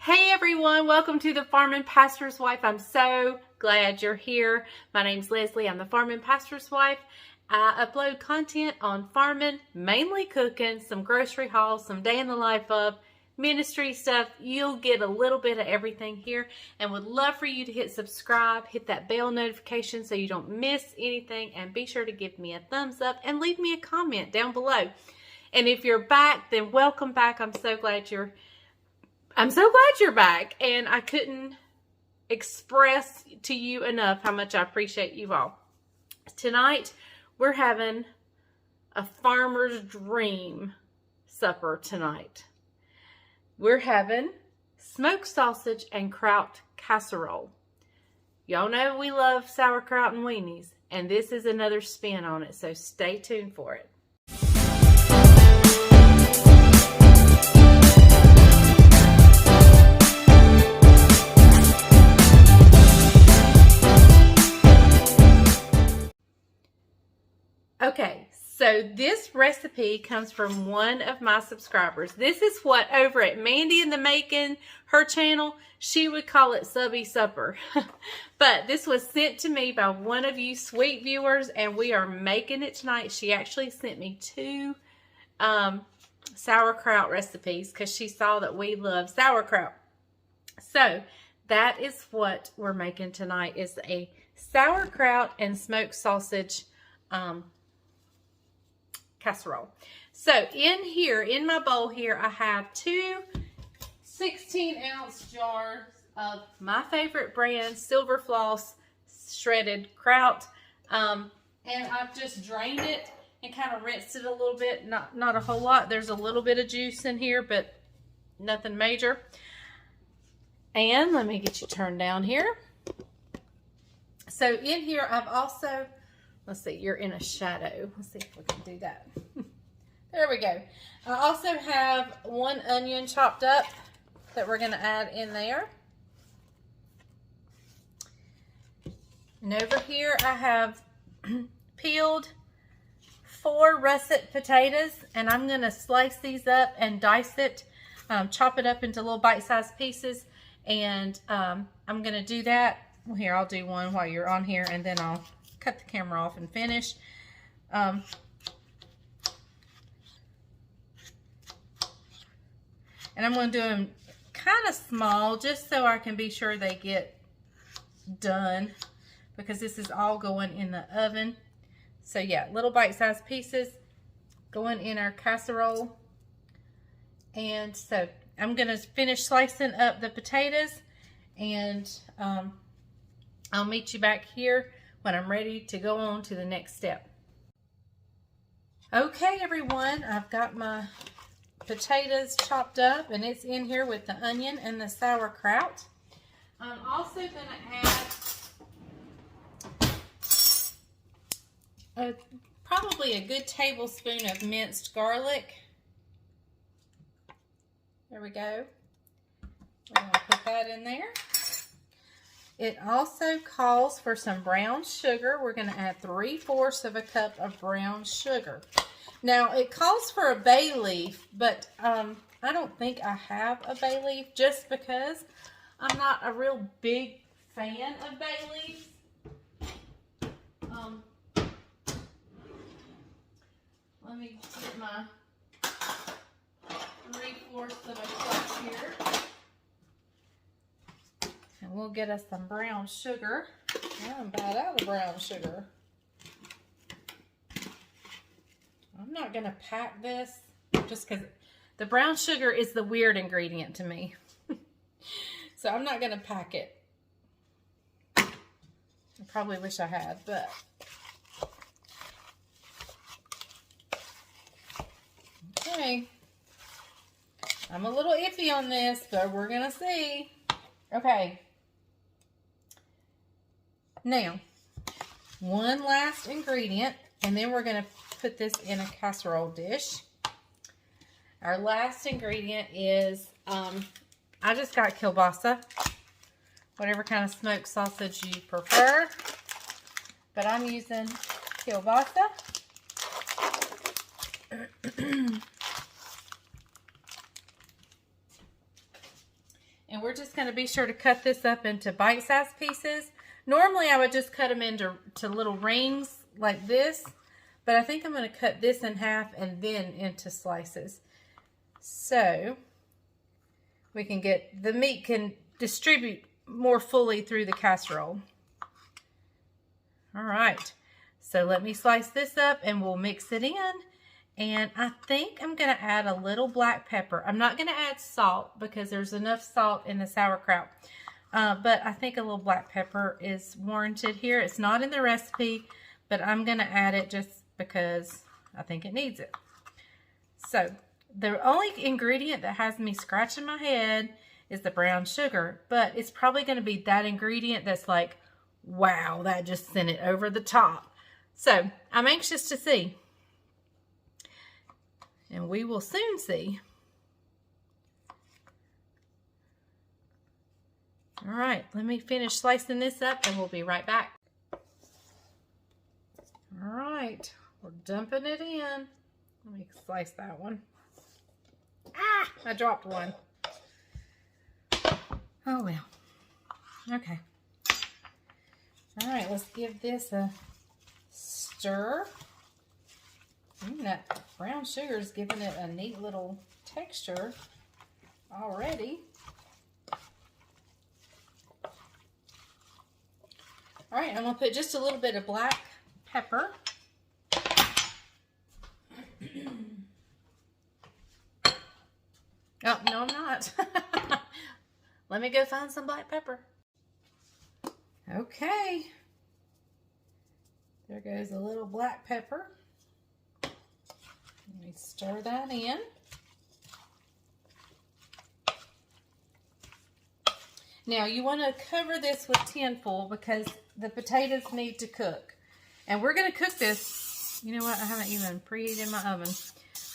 Hey everyone, welcome to the Farm and Pastor's Wife. I'm so glad you're here. My name's Leslie. I'm the Farm and Pastor's Wife. I upload content on farming, mainly cooking, some grocery hauls, some day in the life of, ministry stuff. You'll get a little bit of everything here, and would love for you to hit subscribe, hit that bell notification so you don't miss anything, and be sure to give me a thumbs up and leave me a comment down below. And if you're back, then welcome back. I'm so glad you're back, and I couldn't express to you enough how much I appreciate you all. Tonight, we're having a farmer's dream supper tonight. We're having smoked sausage and kraut casserole. Y'all know we love sauerkraut and weenies, and this is another spin on it, so stay tuned for it. Okay, so this recipe comes from one of my subscribers. This is what over at Mandy in the Making, her channel, she would call it subby supper. But this was sent to me by one of you sweet viewers, and we are making it tonight. She actually sent me two sauerkraut recipes because she saw that we love sauerkraut. So that is what we're making tonight, is a sauerkraut and smoked sausage casserole. So in here, in my bowl here, I have two 16-ounce jars of my favorite brand, Silver Floss shredded kraut. And I've just drained it and kind of rinsed it a little bit. Not a whole lot. There's a little bit of juice in here, but nothing major. And let me get you turned down here. So in here, I've also, let's see, you're in a shadow. Let's see if we can do that. There we go. I also have one onion chopped up that we're going to add in there. And over here I have peeled 4 russet potatoes, and I'm going to slice these up and dice it, chop it up into little bite-sized pieces, and I'm going to do that. Well, here, I'll do one while you're on here, and then I'll cut the camera off and finish. And I'm going to do them kind of small just so I can be sure they get done, because this is all going in the oven. So yeah, little bite-sized pieces going in our casserole. And so I'm going to finish slicing up the potatoes, and I'll meet you back here when I'm ready to go on to the next step. Okay, everyone, I've got my potatoes chopped up, and it's in here with the onion and the sauerkraut. I'm also going to add probably a good tablespoon of minced garlic. There we go. We're going to put that in there. It also calls for some brown sugar. We're going to add 3/4 of a cup of brown sugar. Now, it calls for a bay leaf, but I don't think I have a bay leaf, just because I'm not a real big fan of bay leaves. Let me get my 3/4 of a cup here. And we'll get us some brown sugar. I'm about out of brown sugar. I'm not going to pack this just because the brown sugar is the weird ingredient to me. So I'm not going to pack it. I probably wish I had, but okay. I'm a little iffy on this, but we're going to see. Okay. Now, one last ingredient, and then we're going to put this in a casserole dish. Our last ingredient is, I just got kielbasa, whatever kind of smoked sausage you prefer, but I'm using kielbasa. And we're just going to be sure to cut this up into bite-sized pieces. Normally I would just cut them into little rings like this, but I think I'm going to cut this in half and then into slices. So we can get, the meat can distribute more fully through the casserole. All right, so let me slice this up and we'll mix it in. And I think I'm going to add a little black pepper. I'm not going to add salt because there's enough salt in the sauerkraut. But I think a little black pepper is warranted here. It's not in the recipe, but I'm going to add it just because I think it needs it. So the only ingredient that has me scratching my head is the brown sugar. But it's probably going to be that ingredient that's like, wow, that just sent it over the top. So I'm anxious to see. And we will soon see. All right, let me finish slicing this up and we'll be right back. All right, we're dumping it in. Let me slice that one. Ah, I dropped one. Oh well. Okay. All right, let's give this a stir. That brown sugar is giving it a neat little texture already. All right, I'm going to put just a little bit of black pepper. Oh, no, I'm not. Let me go find some black pepper. Okay. There goes a little black pepper. Let me stir that in. Now you want to cover this with tin foil because the potatoes need to cook. And we're going to cook this, you know what, I haven't even preheated my oven.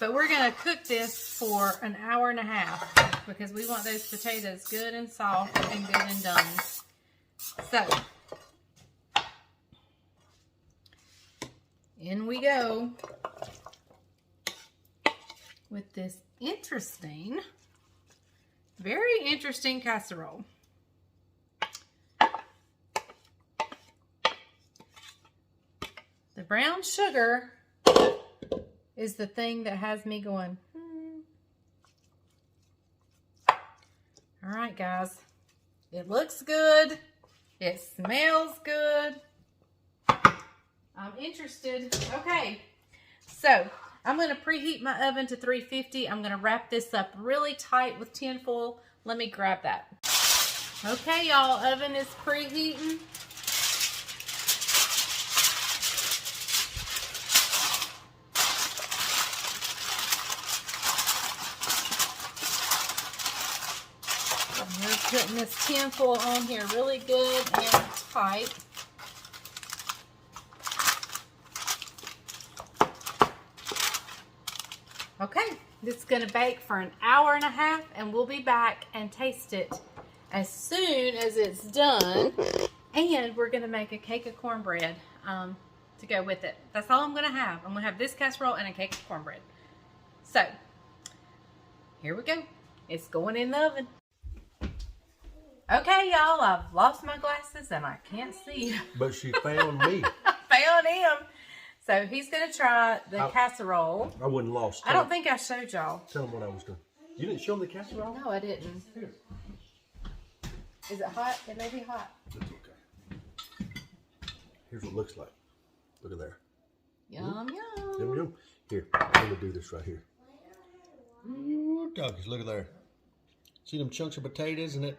But we're going to cook this for an hour and a half because we want those potatoes good and soft and good and done. So, in we go with this interesting, very interesting casserole. The brown sugar is the thing that has me going, All right, guys. It looks good. It smells good. I'm interested. Okay, so I'm going to preheat my oven to 350. I'm going to wrap this up really tight with tin foil. Let me grab that. Okay, y'all, oven is preheating. We're putting this tin foil on here really good and tight. Okay, this is going to bake for an hour and a half, and we'll be back and taste it as soon as it's done. And we're going to make a cake of cornbread to go with it. That's all I'm going to have. I'm going to have this casserole and a cake of cornbread. So, here we go. It's going in the oven. Okay, y'all, I've lost my glasses and I can't see. But she found me. I found him. So he's going to try the casserole. I wasn't lost. I don't think I showed y'all. Tell him what I was doing. You didn't show him the casserole? No, I didn't. Here. Is it hot? It may be hot. It's okay. Here's what it looks like. Look at there. Yum, yum. Yum, yum. Here, I'm going to do this right here. Ooh, doggies, look at there. See them chunks of potatoes and that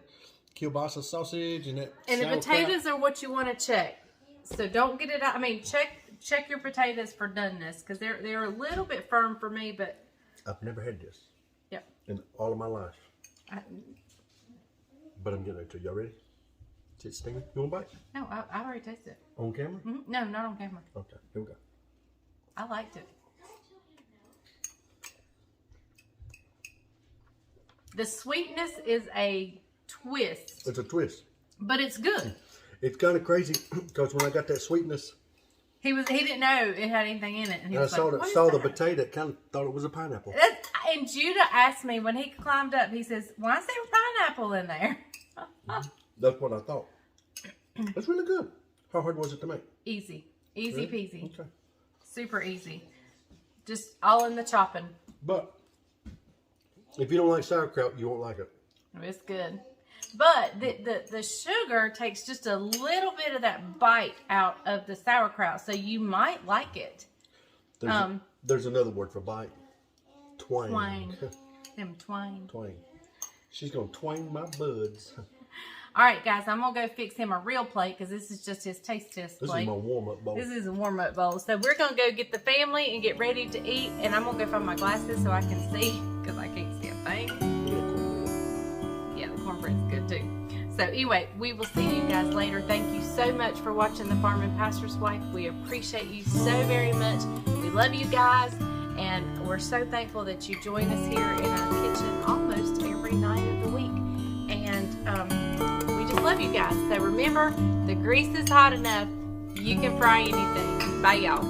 kielbasa sausage and that And the sauerkraut? potatoes are what you want to check. So don't get it out. I mean, check your potatoes for doneness because they're a little bit firm for me, but I've never had this. Yep. In all of my life. But I'm getting it to you. Y'all ready? Is it stinging? You want a bite? No, I already tasted it. On camera? Mm-hmm. No, not on camera. Okay, here we go. I liked it. The sweetness is a twist. It's a twist. But it's good. It's kind of crazy because when I got that sweetness, He didn't know it had anything in it. And he I was saw like, the potato, kind of thought it was a pineapple. And Judah asked me when he climbed up, he says, "Why is there pineapple in there. That's what I thought. It's really good. How hard was it to make? Easy. Easy Really? peasy. Okay. Super easy. Just all in the chopping. But if you don't like sauerkraut, you won't like it. It's good. But the sugar takes just a little bit of that bite out of the sauerkraut, so you might like it. There's another word for bite. Twang. Twang. Them twang. Twang. She's going to twang my buds. All right, guys, I'm going to go fix him a real plate because this is just his taste test plate. This is my warm-up bowl. This is a warm-up bowl. So we're going to go get the family and get ready to eat, and I'm going to go find my glasses so I can see because I can't see a thing. Yeah, the cornbread's good too. So anyway, we will see you guys later. Thank you so much for watching The Farm and Pastor's Wife. We appreciate you so very much. We love you guys, and we're so thankful that you join us here in our kitchen almost every night of the week. And we just love you guys. So remember, the grease is hot enough. You can fry anything. Bye, y'all.